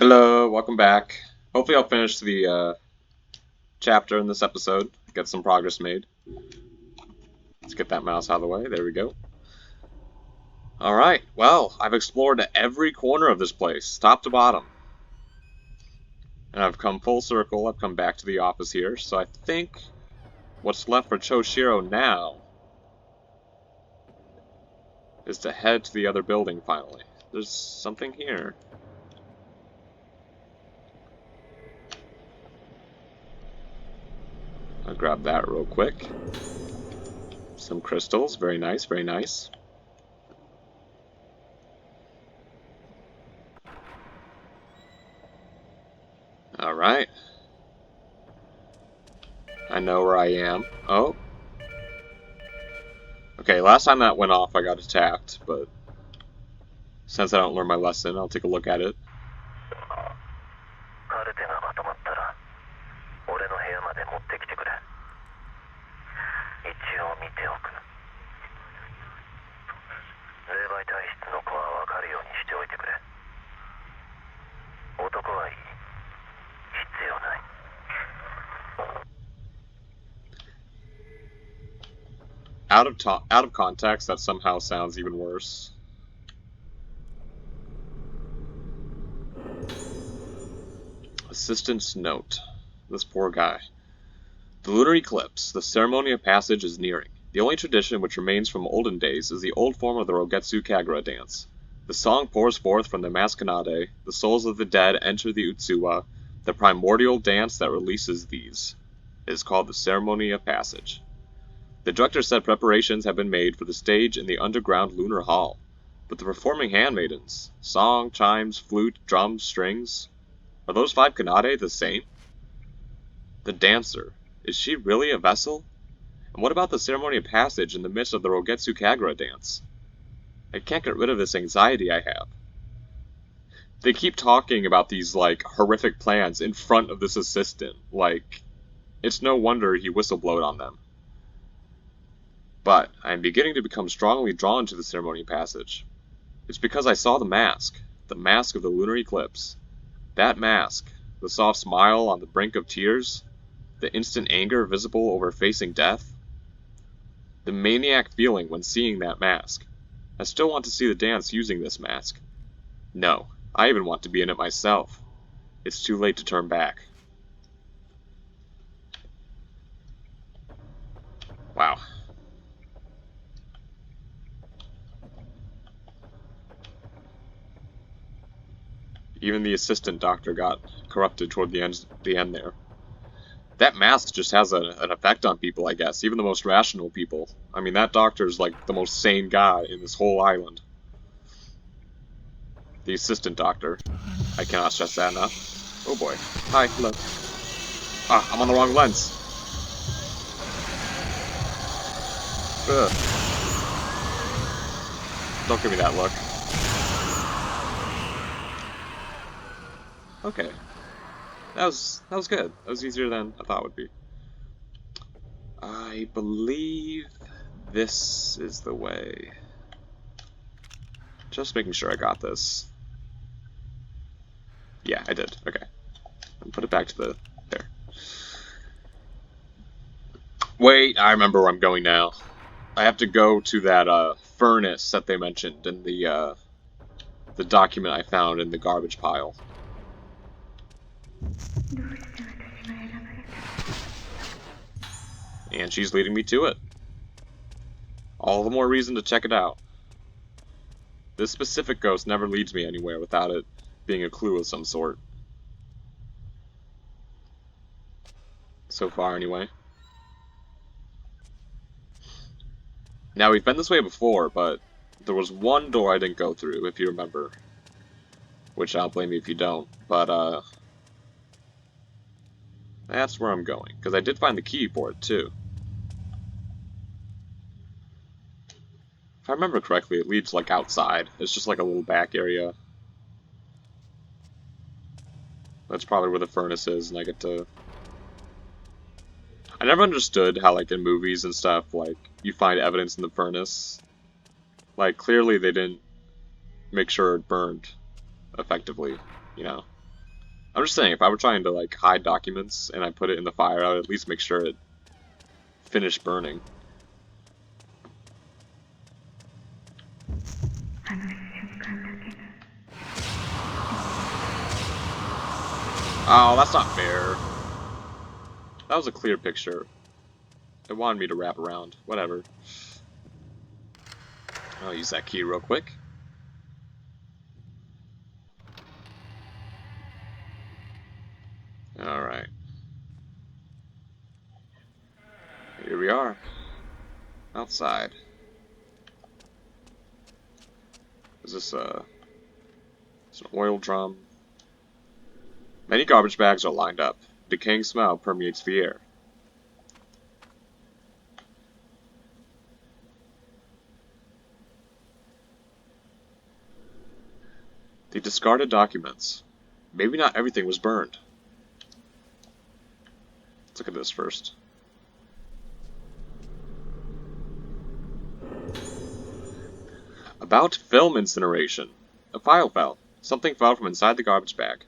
Hello, welcome back. Hopefully I'll finish the chapter in this episode, get some progress made. Let's get that mouse out of the way, there we go. Alright, well, I've explored every corner of this place, top to bottom. And I've come full circle, I've come back to the office here, so I think what's left for Choushiro now is to head to the other building finally. There's something here. I'll grab that real quick. Some crystals, very nice, very nice. Alright. I know where I am. Oh. Okay, last time that went off I got attacked, but since I don't learn my lesson, I'll take a look at it. Out of context, that somehow sounds even worse. Assistant's note. This poor guy. The lunar eclipse. The ceremony of passage is nearing. The only tradition which remains from olden days is the old form of the Rogetsu Kagura dance. The song pours forth from the Maskanade. The souls of the dead enter the Utsuwa, the primordial dance that releases these. It is called the ceremony of passage. The director said preparations have been made for the stage in the underground lunar hall. But the performing handmaidens, song, chimes, flute, drums, strings, are those 5 Kanade the same? The dancer, is she really a vessel? And what about the ceremony of passage in the midst of the Rogetsu Kagura dance? I can't get rid of this anxiety I have. They keep talking about these, horrific plans in front of this assistant. It's no wonder he whistleblowed on them. But I am beginning to become strongly drawn to the ceremony of passage. It's because I saw the mask of the lunar eclipse. That mask, the soft smile on the brink of tears, the instant anger visible over facing death, the maniac feeling when seeing that mask. I still want to see the dance using this mask. No, I even want to be in it myself. It's too late to turn back. Wow. Even the assistant doctor got corrupted toward the end there. That mask just has an effect on people, I guess. Even the most rational people. I mean, that doctor's the most sane guy in this whole island. The assistant doctor. I cannot stress that enough. Oh boy. Hi, hello. Ah, I'm on the wrong lens. Ugh. Don't give me that look. Okay. That was good. That was easier than I thought it would be. I believe this is the way. Just making sure I got this. Yeah, I did. Okay. And put it back to the there. Wait, I remember where I'm going now. I have to go to that furnace that they mentioned in the document I found in the garbage pile. And she's leading me to it. All the more reason to check it out. This specific ghost never leads me anywhere without it being a clue of some sort. So far, anyway. Now, we've been this way before, but there was one door I didn't go through, if you remember. Which I'll blame you if you don't, but, that's where I'm going, because I did find the key for it, too. If I remember correctly, it leads, outside. It's just, a little back area. That's probably where the furnace is, and I get to... I never understood how, in movies and stuff, you find evidence in the furnace. Clearly they didn't make sure it burned effectively, you know? I'm just saying, if I were trying to like hide documents and I put it in the fire, I would at least make sure it finished burning. Oh, that's not fair. That was a clear picture. It wanted me to wrap around. Whatever. I'll use that key real quick. Alright. Here we are. Outside. Is this it's an oil drum? Many garbage bags are lined up. Decaying smell permeates the air. The discarded documents. Maybe not everything was burned. Let's look at this first. About film incineration. A file fell. Something fell from inside the garbage bag.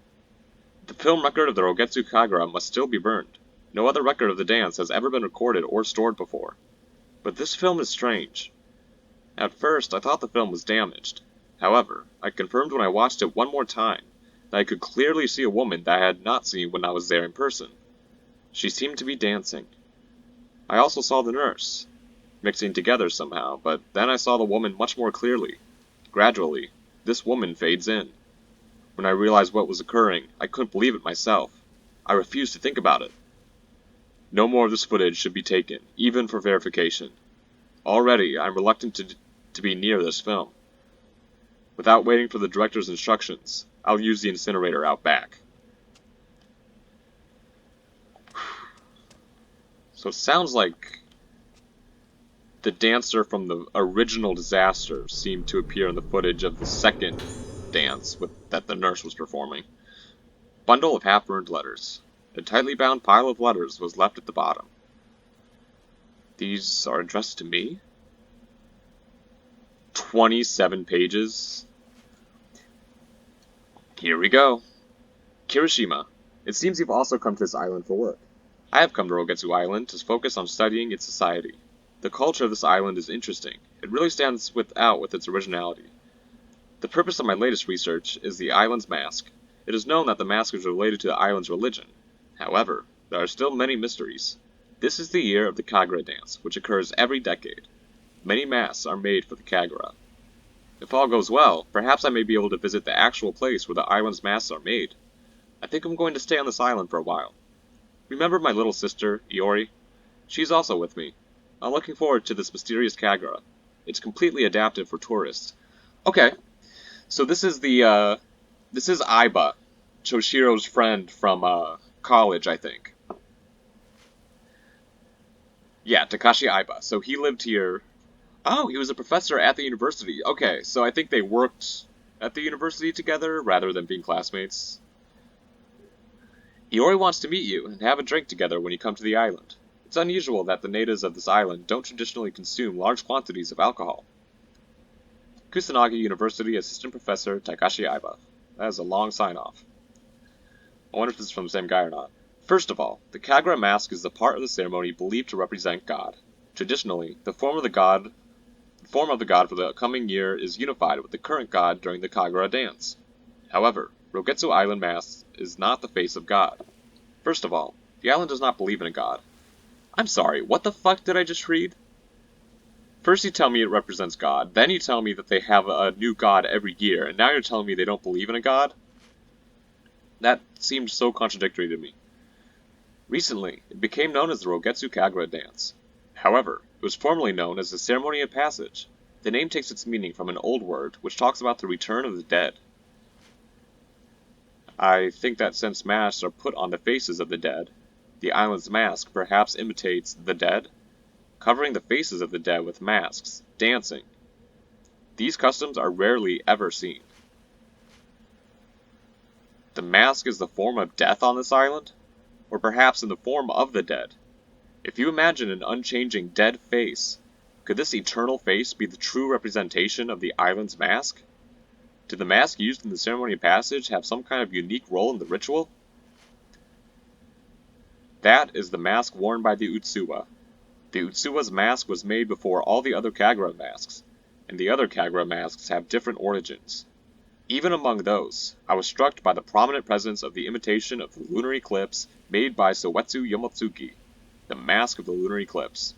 The film record of the Rogetsu Kagura must still be burned. No other record of the dance has ever been recorded or stored before. But this film is strange. At first, I thought the film was damaged. However, I confirmed when I watched it one more time that I could clearly see a woman that I had not seen when I was there in person. She seemed to be dancing. I also saw the nurse, mixing together somehow, but then I saw the woman much more clearly. Gradually, this woman fades in. When I realized what was occurring, I couldn't believe it myself. I refused to think about it. No more of this footage should be taken, even for verification. Already, I'm reluctant to be near this film. Without waiting for the director's instructions, I'll use the incinerator out back. So it sounds like the dancer from the original disaster seemed to appear in the footage of the second dance that the nurse was performing. Bundle of half-burned letters. A tightly bound pile of letters was left at the bottom. These are addressed to me? 27 pages. Here we go. Kirishima. It seems you've also come to this island for work. I have come to Rogetsu Island to focus on studying its society. The culture of this island is interesting. It really stands out with its originality. The purpose of my latest research is the island's mask. It is known that the mask is related to the island's religion. However, there are still many mysteries. This is the year of the Kagura dance, which occurs every decade. Many masks are made for the Kagura. If all goes well, perhaps I may be able to visit the actual place where the island's masks are made. I think I'm going to stay on this island for a while. Remember my little sister, Iori? She's also with me. I'm looking forward to this mysterious Kagura. It's completely adapted for tourists. Okay, so this is Aiba, Choushiro's friend from college, I think. Yeah, Takashi Aiba. So he lived here. Oh, he was a professor at the university. Okay, so I think they worked at the university together rather than being classmates. Iori wants to meet you and have a drink together when you come to the island. It's unusual that the natives of this island don't traditionally consume large quantities of alcohol. Kusanagi University Assistant Professor Takashi Aiba. That is a long sign-off. I wonder if this is from the same guy or not. First of all, the Kagura mask is the part of the ceremony believed to represent God. Traditionally, the form of the god for the coming year is unified with the current god during the Kagura dance. However, Rogetsu Island mask is not the face of God. First of all, the island does not believe in a god. I'm sorry, what the fuck did I just read? First you tell me it represents God, then you tell me that they have a new god every year, and now you're telling me they don't believe in a god? That seemed so contradictory to me. Recently, it became known as the Rogetsu Kagura dance. However, it was formerly known as the Ceremony of Passage. The name takes its meaning from an old word which talks about the return of the dead. I think that since masks are put on the faces of the dead, the island's mask perhaps imitates the dead, covering the faces of the dead with masks, dancing. These customs are rarely ever seen. The mask is the form of death on this island? Or perhaps in the form of the dead? If you imagine an unchanging dead face, could this eternal face be the true representation of the island's mask? Did the mask used in the ceremony of passage have some kind of unique role in the ritual? That is the mask worn by the Utsuwa. The Utsuwa's mask was made before all the other Kagura masks, and the other Kagura masks have different origins. Even among those, I was struck by the prominent presence of the imitation of the lunar eclipse made by Soetsu Yomotsuki, the mask of the lunar eclipse.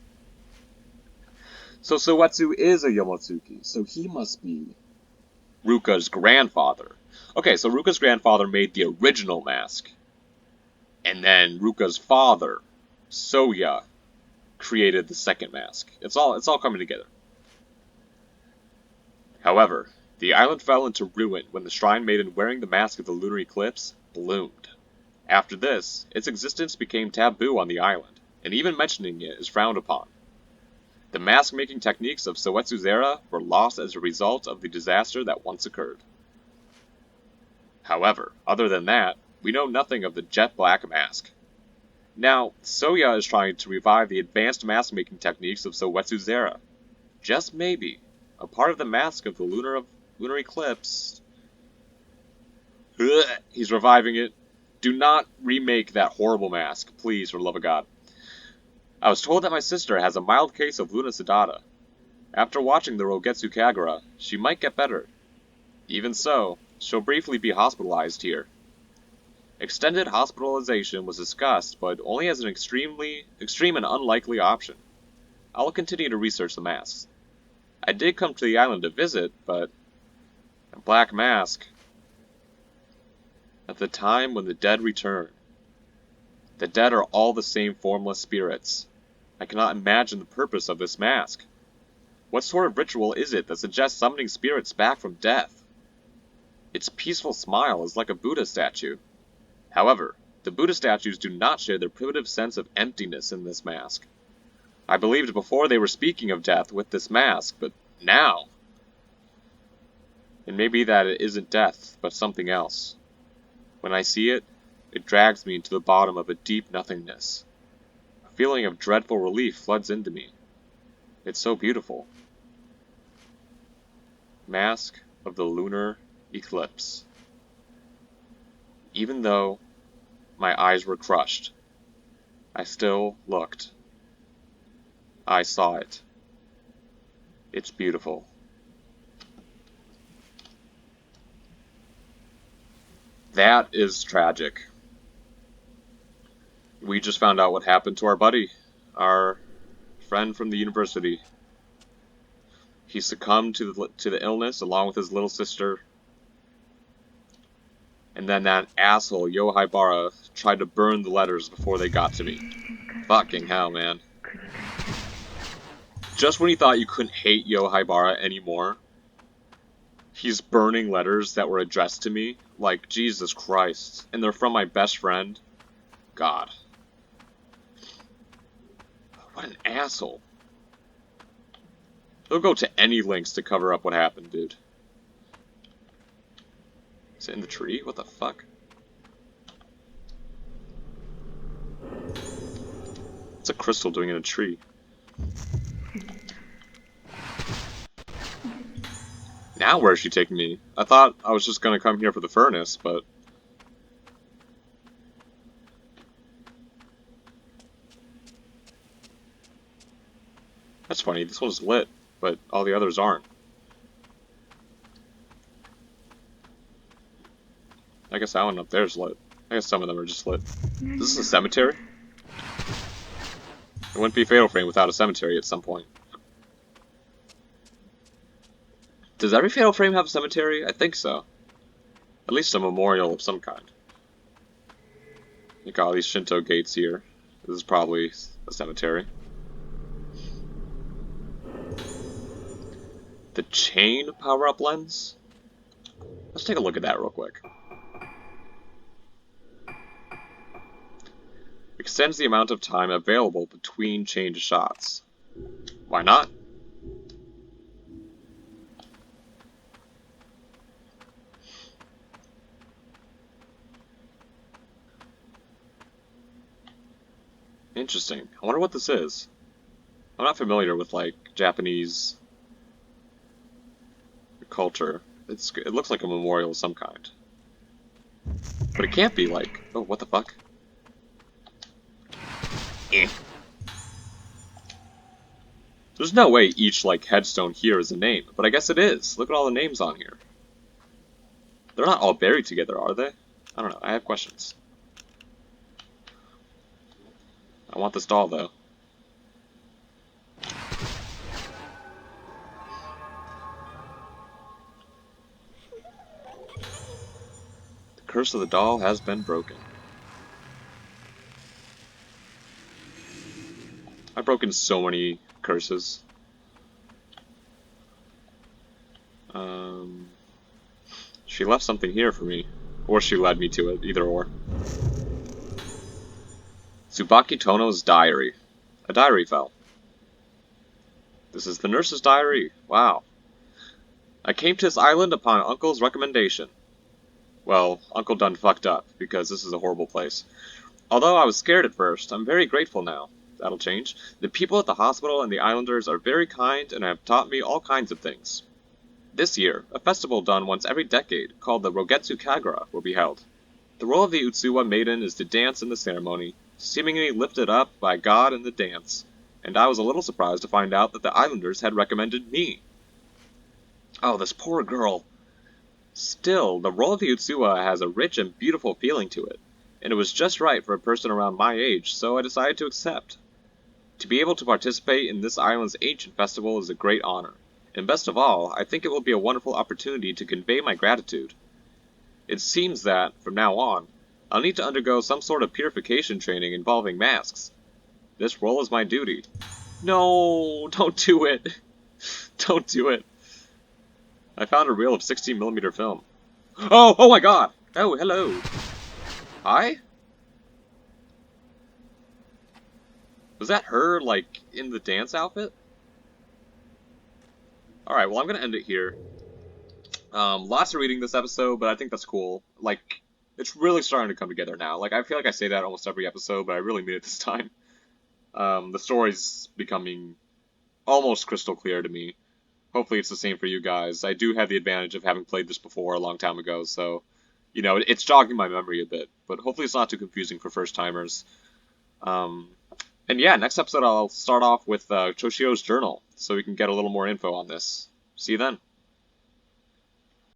So Soetsu is a Yomotsuki, so he must be Ruka's grandfather. Okay, so Ruka's grandfather made the original mask, and then Ruka's father, Soya, created the second mask. It's all coming together. However, the island fell into ruin when the shrine maiden wearing the mask of the lunar eclipse bloomed. After this, its existence became taboo on the island, and even mentioning it is frowned upon. The mask-making techniques of Soetsu's era were lost as a result of the disaster that once occurred. However, other than that, we know nothing of the jet black mask. Now, Soya is trying to revive the advanced mask-making techniques of Soetsu's era. Just maybe, a part of the mask of the lunar eclipse. Ugh, he's reviving it. Do not remake that horrible mask, please, for the love of God. I was told that my sister has a mild case of Luna Sedata. After watching the Rogetsu Kagura, she might get better. Even so, she'll briefly be hospitalized here. Extended hospitalization was discussed, but only as an extreme and unlikely option. I will continue to research the masks. I did come to the island to visit, but a black mask. At the time when the dead return. The dead are all the same formless spirits. I cannot imagine the purpose of this mask. What sort of ritual is it that suggests summoning spirits back from death? Its peaceful smile is like a Buddha statue. However, the Buddha statues do not share their primitive sense of emptiness in this mask. I believed before they were speaking of death with this mask, but now... It may be that it isn't death, but something else. When I see it, it drags me into the bottom of a deep nothingness. A feeling of dreadful relief floods into me. It's so beautiful. Mask of the lunar eclipse. Even though my eyes were crushed, I still looked. I saw it. It's beautiful. That is tragic. We just found out what happened to our buddy, our friend from the university. He succumbed to the illness along with his little sister. And then that asshole, Yohaibara, tried to burn the letters before they got to me. Fucking hell, man. Just when you thought you couldn't hate Yohaibara anymore, he's burning letters that were addressed to me. Like, Jesus Christ. And they're from my best friend. God. What an asshole. He'll go to any lengths to cover up what happened, dude. Is it in the tree? What the fuck? What's a crystal doing in a tree? Now where is she taking me? I thought I was just gonna come here for the furnace, but... That's funny, this one's lit, but all the others aren't. I guess that one up there is lit. I guess some of them are just lit. Is this a cemetery? It wouldn't be a Fatal Frame without a cemetery at some point. Does every Fatal Frame have a cemetery? I think so. At least a memorial of some kind. Look at all these Shinto gates here. This is probably a cemetery. The chain power-up lens? Let's take a look at that real quick. Extends the amount of time available between change shots. Why not? Interesting. I wonder what this is. I'm not familiar with, like, Japanese culture. It looks like a memorial of some kind. But it can't be like... Oh, what the fuck? Eh. There's no way each, like, headstone here is a name, but I guess it is. Look at all the names on here. They're not all buried together, are they? I don't know. I have questions. I want this doll, though. The curse of the doll has been broken. I've broken so many curses. She left something here for me. Or she led me to it, either or. Tsubaki Tono's diary. A diary fell. This is the nurse's diary. Wow. I came to this island upon Uncle's recommendation. Well, Uncle done fucked up, because this is a horrible place. Although I was scared at first, I'm very grateful now. That'll change. The people at the hospital and the islanders are very kind and have taught me all kinds of things. This year, a festival done once every decade, called the Rogetsu Kagura, will be held. The role of the Utsuwa maiden is to dance in the ceremony, seemingly lifted up by God in the dance, and I was a little surprised to find out that the islanders had recommended me. Oh, this poor girl. Still, the role of the Utsuwa has a rich and beautiful feeling to it, and it was just right for a person around my age, so I decided to accept. To be able to participate in this island's ancient festival is a great honor, and best of all, I think it will be a wonderful opportunity to convey my gratitude. It seems that, from now on, I'll need to undergo some sort of purification training involving masks. This role is my duty. No, don't do it. Don't do it. I found a reel of 16mm film. Oh my god! Oh, hello. Hi? Was that her, like, in the dance outfit? Alright, well, I'm gonna end it here. Lots of reading this episode, but I think that's cool. Like, it's really starting to come together now. Like, I feel like I say that almost every episode, but I really mean it this time. The story's becoming almost crystal clear to me. Hopefully it's the same for you guys. I do have the advantage of having played this before a long time ago, so, you know, it's jogging my memory a bit. But hopefully it's not too confusing for first-timers. And yeah, next episode I'll start off with Choushiro's journal, so we can get a little more info on this. See you then.